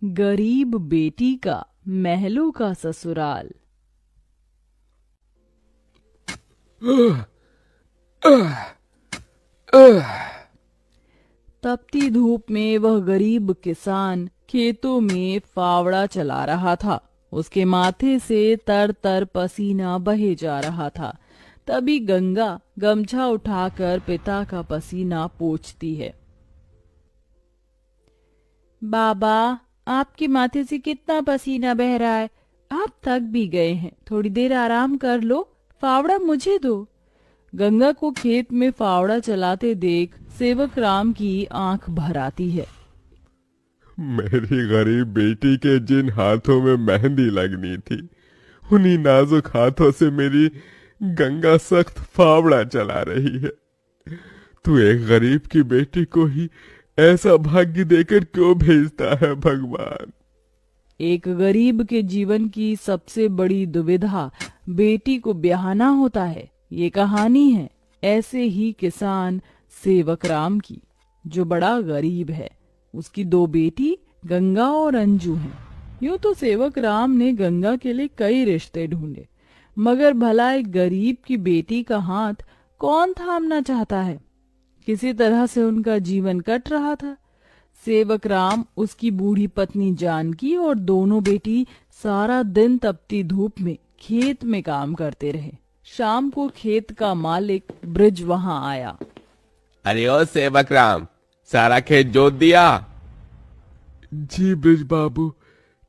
गरीब बेटी का महलों का ससुराल। तपती धूप में वह गरीब किसान खेतों में फावड़ा चला रहा था। उसके माथे से तर तर पसीना बहे जा रहा था। तभी गंगा गमछा उठाकर पिता का पसीना पोंछती है। बाबा, आपके माथे से कितना पसीना बह रहा है। आप थक भी गए हैं, थोड़ी देर आराम कर लो। फावड़ा मुझे दो। गंगा को खेत में फावड़ा चलाते देख सेवक राम की आंख भर आती है। मेरी गरीब बेटी के जिन हाथों में मेहंदी लगनी थी, उन्हीं नाजुक हाथों से मेरी गंगा सख्त फावड़ा चला रही है। तू एक गरीब की बेटी को ही ऐसा भाग्य देकर क्यों भेजता है भगवान? एक गरीब के जीवन की सबसे बड़ी दुविधा बेटी को ब्याहना होता है। ये कहानी है ऐसे ही किसान सेवक राम की, जो बड़ा गरीब है। उसकी दो बेटी गंगा और अंजू हैं। यूं तो सेवक राम ने गंगा के लिए कई रिश्ते ढूंढे, मगर भला एक गरीब की बेटी का हाथ कौन थामना चाहता है। किसी तरह से उनका जीवन कट रहा था। सेवक राम, उसकी बूढ़ी पत्नी जानकी और दोनों बेटी सारा दिन तपती धूप में खेत में काम करते रहे। शाम को खेत का मालिक ब्रिज वहां आया। अरे ओ सेवक राम, सारा खेत जोत दिया? जी ब्रिज बाबू,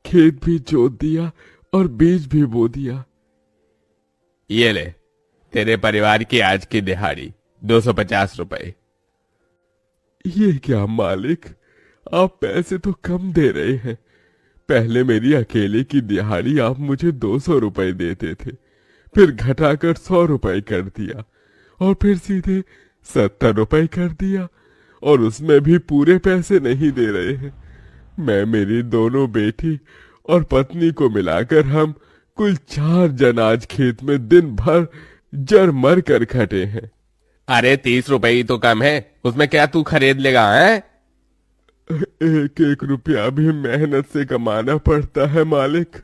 खेत भी जोत दिया और बीज भी बो दिया। ये ले, तेरे परिवार की आज की दिहाड़ी 250 रुपए। ये क्या मालिक, आप पैसे तो कम दे रहे हैं। पहले मेरी अकेले की दिहाड़ी आप मुझे 200 रुपए देते थे, फिर घटाकर 100 रुपए कर दिया और फिर सीधे 70 रुपए कर दिया, और उसमें भी पूरे पैसे नहीं दे रहे हैं। मैं, मेरी दोनों बेटी और पत्नी को मिलाकर हम कुल 4 जन आज खेत में दिन भर जर मर कर खटे हैं। अरे 30 रुपए ही तो कम है, उसमें क्या तू खरीद लेगा है? एक एक रुपया भी मेहनत से कमाना पड़ता है मालिक।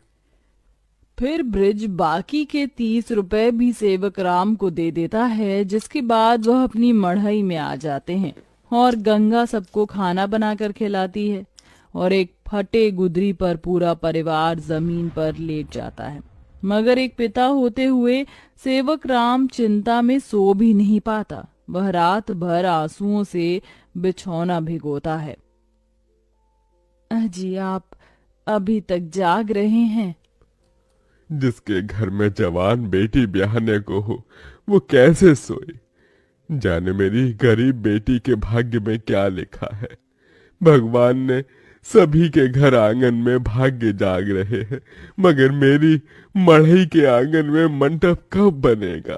फिर ब्रिज बाकी के 30 रुपए भी सेवक राम को दे देता है, जिसके बाद वह अपनी मढ़ई में आ जाते हैं और गंगा सबको खाना बनाकर खिलाती है और एक फटे गुदरी पर पूरा परिवार जमीन पर लेट जाता है। मगर एक पिता होते हुए सेवक राम चिंता में सो भी नहीं पाता। वह रात भर आंसुओं से बिछौना भिगोता है। अजी, आप अभी तक जाग रहे हैं? जिसके घर में जवान बेटी ब्याहने को हो, वो कैसे सोए? जाने मेरी गरीब बेटी के भाग्य में क्या लिखा है। भगवान ने सभी के घर आंगन में भाग्य जाग रहे हैं, मगर मेरी मढ़ई के आंगन में मंडप कब बनेगा?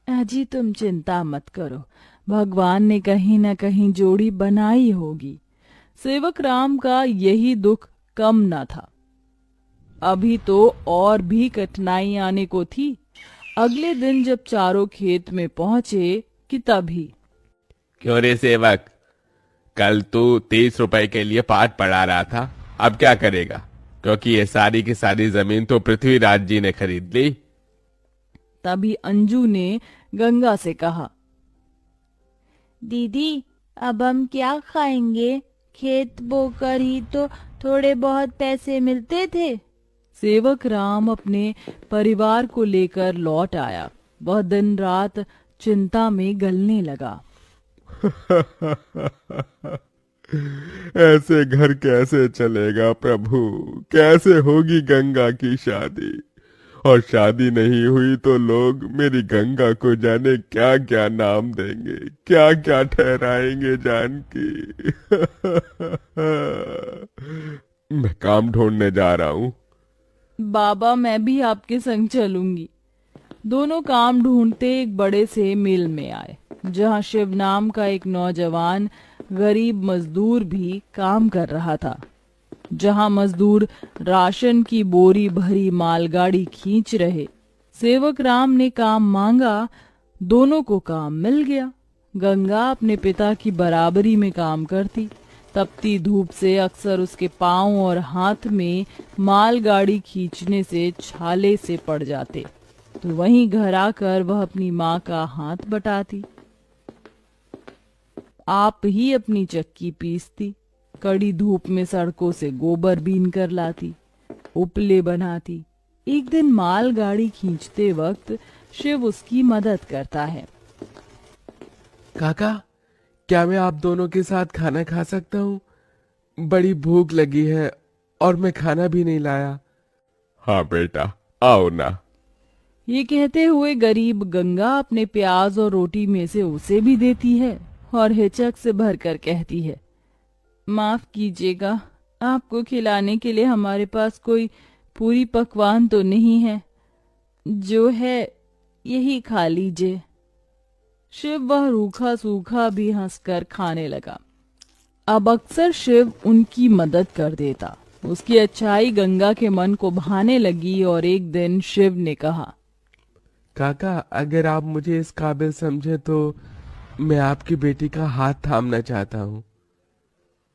अजी, तुम चिंता मत करो, भगवान ने कहीं न कहीं जोड़ी बनाई होगी। सेवक राम का यही दुख कम न था। अभी तो और भी कठिनाई आने को थी। अगले दिन जब चारों खेत में पहुंचे कि तभी। क्यों रे सेवक, कल तू 30 रुपए के लिए पाठ पढ़ा रहा था, अब क्या करेगा? क्योंकि ये सारी की सारी जमीन तो पृथ्वीराज जी ने खरीद ली। तभी अंजू ने गंगा से कहा, दीदी, अब हम क्या खाएंगे? खेत बोकर ही तो थोड़े बहुत पैसे मिलते थे। सेवक राम अपने परिवार को लेकर लौट आया। वह दिन रात चिंता में गलने लगा। ऐसे घर कैसे चलेगा प्रभु? कैसे होगी गंगा की शादी? और शादी नहीं हुई तो लोग मेरी गंगा को जाने क्या क्या नाम देंगे, क्या क्या ठहराएंगे जानकी। मैं काम ढूंढने जा रहा हूँ। बाबा, मैं भी आपके संग चलूंगी। दोनों काम ढूंढते एक बड़े से मिल में आए, जहां शिव नाम का एक नौजवान गरीब मजदूर भी काम कर रहा था। जहां मजदूर राशन की बोरी भरी मालगाड़ी खींच रहे। सेवक राम ने काम मांगा, दोनों को काम मिल गया। गंगा अपने पिता की बराबरी में काम करती तपती धूप से अक्सर उसके पांव और हाथ में मालगाड़ी खींचने से छाले से पड़ जाते, तो वहीं घर आकर वह अपनी माँ का हाथ बटाती। आप ही अपनी चक्की पीसती, कड़ी धूप में सड़कों से गोबर बीन कर लाती, उपले बनाती। एक दिन मालगाड़ी खींचते वक्त शिव उसकी मदद करता है। काका, क्या मैं आप दोनों के साथ खाना खा सकता हूँ? बड़ी भूख लगी है और मैं खाना भी नहीं लाया। हाँ बेटा, आओ ना। ये कहते हुए गरीब गंगा अपने प्याज और रोटी में से उसे भी देती है और हिचक से भरकर कहती है, माफ कीजिएगा, आपको खिलाने के लिए हमारे पास कोई पूरी पकवान तो नहीं है, जो है यही खा लीजिए। शिव वह रूखा सूखा भी हंसकर खाने लगा। अब अक्सर शिव उनकी मदद कर देता। उसकी अच्छाई गंगा के मन को भाने लगी और एक दिन शिव ने कहा, काका, अगर आप मुझे इस काबिल समझे तो मैं आपकी बेटी का हाथ थामना चाहता हूँ।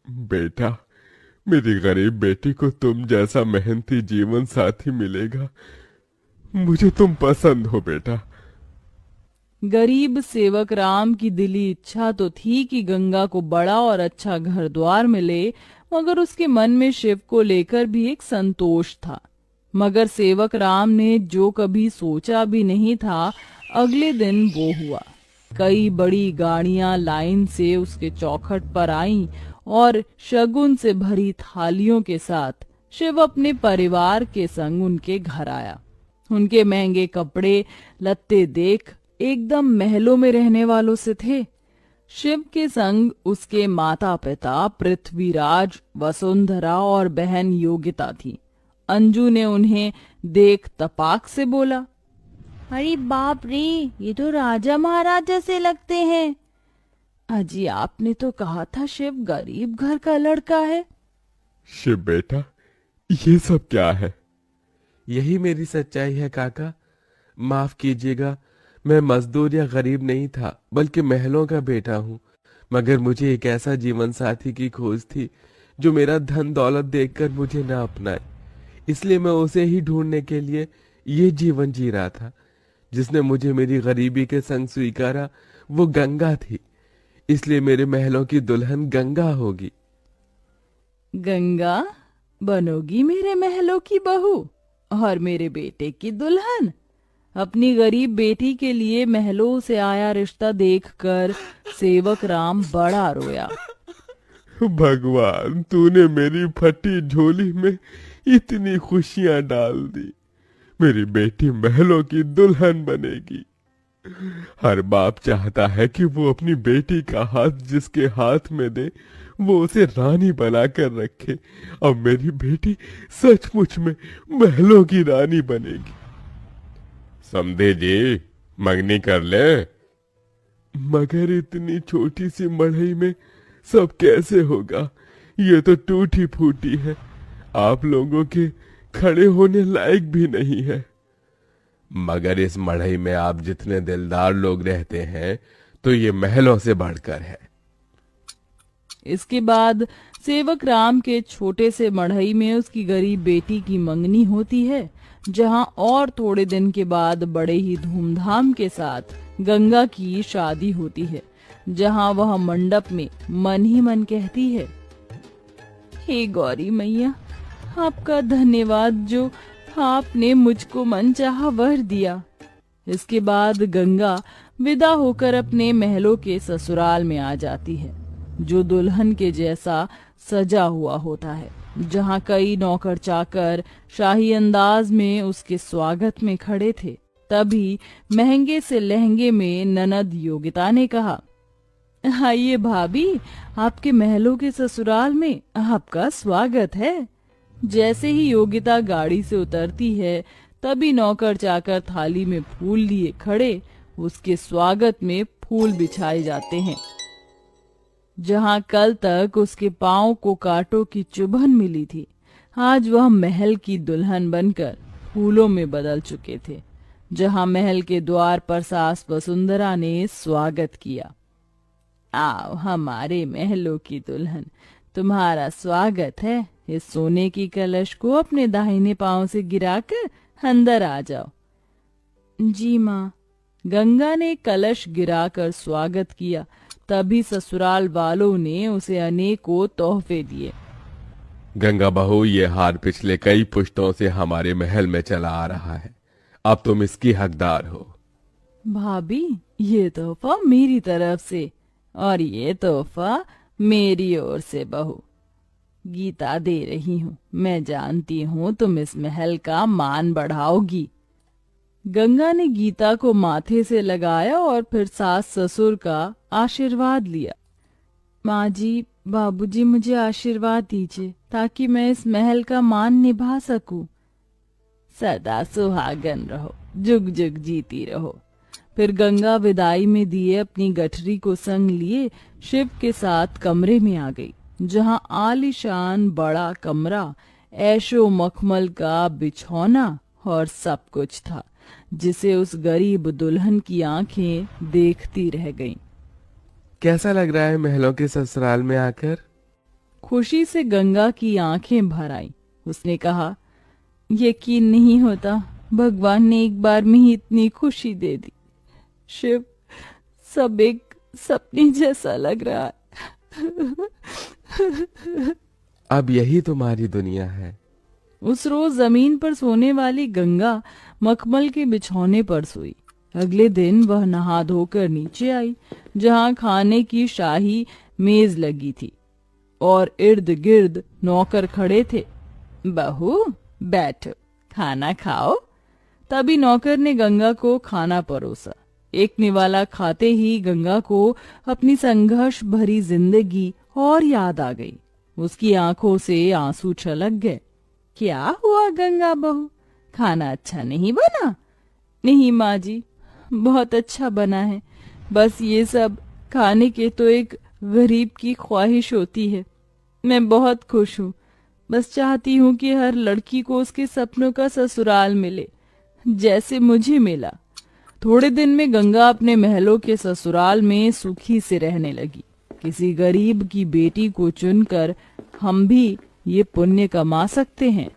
बेटा, मेरी गरीब बेटी को तुम जैसा मेहनती जीवन साथी मिलेगा। मुझे तुम पसंद हो बेटा। गरीब सेवक राम की दिली इच्छा तो थी कि गंगा को बड़ा और अच्छा घर द्वार मिले, मगर उसके मन में शिव को लेकर भी एक संतोष था। मगर सेवक राम ने जो कभी सोचा भी नहीं था, अगले दिन वो हुआ। कई बड़ी गाड़ियां लाइन से उसके चौखट पर आईं और शगुन से भरी थालियों के साथ शिव अपने परिवार के संग उनके घर आया। उनके महंगे कपड़े लत्ते देख एकदम महलों में रहने वालों से थे। शिव के संग उसके माता पिता पृथ्वीराज, वसुंधरा और बहन योगिता थी। अंजू ने उन्हें देख तपाक से बोला, अरे बाप रे, ये तो राजा महाराजा से लगते हैं। अजी, आपने तो कहा था शिव गरीब घर का लड़का है। शिव बेटा, ये सब क्या है? यही मेरी सच्चाई है काका। माफ कीजिएगा, मैं मजदूर या गरीब नहीं था, बल्कि महलों का बेटा हूँ। मगर मुझे एक ऐसा जीवन साथी की खोज थी जो मेरा धन दौलत देखकर मुझे न अपनाए। इसलिए मैं उसे ही ढूंढने के लिए ये जीवन जी रहा था। जिसने मुझे मेरी गरीबी के संग स्वीकारा वो गंगा थी। इसलिए मेरे महलों की दुल्हन गंगा होगी। गंगा बनोगी मेरे महलों की बहू और मेरे बेटे की दुल्हन। अपनी गरीब बेटी के लिए महलों से आया रिश्ता देखकर सेवक राम बड़ा रोया। भगवान, तूने मेरी फटी झोली में इतनी खुशियां डाल दी। मेरी बेटी महलों की दुल्हन बनेगी। हर बाप चाहता है कि वो अपनी बेटी का हाथ जिसके हाथ में दे वो उसे रानी बनाकर रखे। अब मेरी बेटी सचमुच में महलों की रानी बनेगी। समझे जी, मंगनी कर ले। मगर इतनी छोटी सी मड़ई में सब कैसे होगा? ये तो टूटी फूटी है, आप लोगों के खड़े होने लायक भी नहीं है। मगर इस मड़ई में आप जितने दिलदार लोग रहते हैं तो ये महलों से बढ़कर है। इसके बाद सेवक राम के छोटे से मढ़ई में उसकी गरीब बेटी की मंगनी होती है, जहां और थोड़े दिन के बाद बड़े ही धूमधाम के साथ गंगा की शादी होती है, जहां वह मंडप में मन ही मन कहती है, हे गौरी मैया, आपका धन्यवाद जो आपने मुझको मनचाहा वर दिया। इसके बाद गंगा विदा होकर अपने महलों के ससुराल में आ जाती है, जो दुल्हन के जैसा सजा हुआ होता है, जहां कई नौकर चाकर शाही अंदाज में उसके स्वागत में खड़े थे। तभी महंगे से लहंगे में ननद योगिता ने कहा, आइए भाभी, आपके महलों के ससुराल में आपका स्वागत है। जैसे ही योगिता गाड़ी से उतरती है, तभी नौकर चाकर थाली में फूल लिए खड़े उसके स्वागत में फूल बिछाए जाते हैं। जहां कल तक उसके पांव को कांटों की चुभन मिली थी, आज वह महल की दुल्हन बनकर फूलों में बदल चुके थे। जहां महल के द्वार पर सास वसुंधरा ने स्वागत किया, आओ हमारे महलों की दुल्हन, तुम्हारा स्वागत है। इस सोने की कलश को अपने दाहिने पांव से गिराकर अंदर आ जाओ। जी माँ। गंगा ने कलश गिराकर स्वागत किया। तभी ससुराल वालों ने उसे अनेकों तोहफे दिए। गंगा बहू, ये हार पिछले कई पुश्तों से हमारे महल में चला आ रहा है। अब तुम इसकी हकदार हो। भाभी, ये तोहफा मेरी तरफ से और ये तोहफा मेरी ओर से बहू। गीता दे रही हूँ। मैं जानती हूँ तुम इस महल का मान बढ़ाओगी। गंगा ने गीता को माथे से लगाया और फिर सास ससुर का आशीर्वाद लिया। माँ जी, बाबूजी, मुझे आशीर्वाद दीजिए ताकि मैं इस महल का मान निभा सकूं। सदा सुहागन रहो, जुग जुग जीती रहो। फिर गंगा विदाई में दिए अपनी गठरी को संग लिए शिव के साथ कमरे में आ गई, जहां आलीशान बड़ा कमरा, ऐशो मखमल का बिछौना और सब कुछ था, जिसे उस गरीब दुल्हन की आंखें देखती रह गईं। कैसा लग रहा है महलों के ससुराल में आकर? खुशी से गंगा की आंखें भर आईं। उसने कहा, यकीन नहीं होता, भगवान ने एक बार में ही इतनी खुशी दे दी। शिव, सब एक सपने जैसा लग रहा है। अब यही तुम्हारी दुनिया है। उस रोज जमीन पर सोने वाली गंगा मखमल के बिछौने पर सोई। अगले दिन वह नहा धोकर नीचे आई, जहां खाने की शाही मेज लगी थी और इर्द गिर्द नौकर खड़े थे। बहू, बैठो, खाना खाओ। तभी नौकर ने गंगा को खाना परोसा। एक निवाला खाते ही गंगा को अपनी संघर्ष भरी जिंदगी और याद आ गई। उसकी आंखों से आंसू छलक गए। क्या हुआ गंगा बहू, खाना अच्छा नहीं बना? नहीं माँ जी, बहुत अच्छा बना है। बस ये सब खाने के तो एक गरीब की ख्वाहिश होती है। मैं बहुत खुश हूँ। बस चाहती हूँ कि हर लड़की को उसके सपनों का ससुराल मिले, जैसे मुझे मिला। थोड़े दिन में गंगा अपने महलों के ससुराल में सुखी से रहने लगी। किसी गरीब की बेटी को चुनकर हम भी ये पुण्य कमा सकते हैं।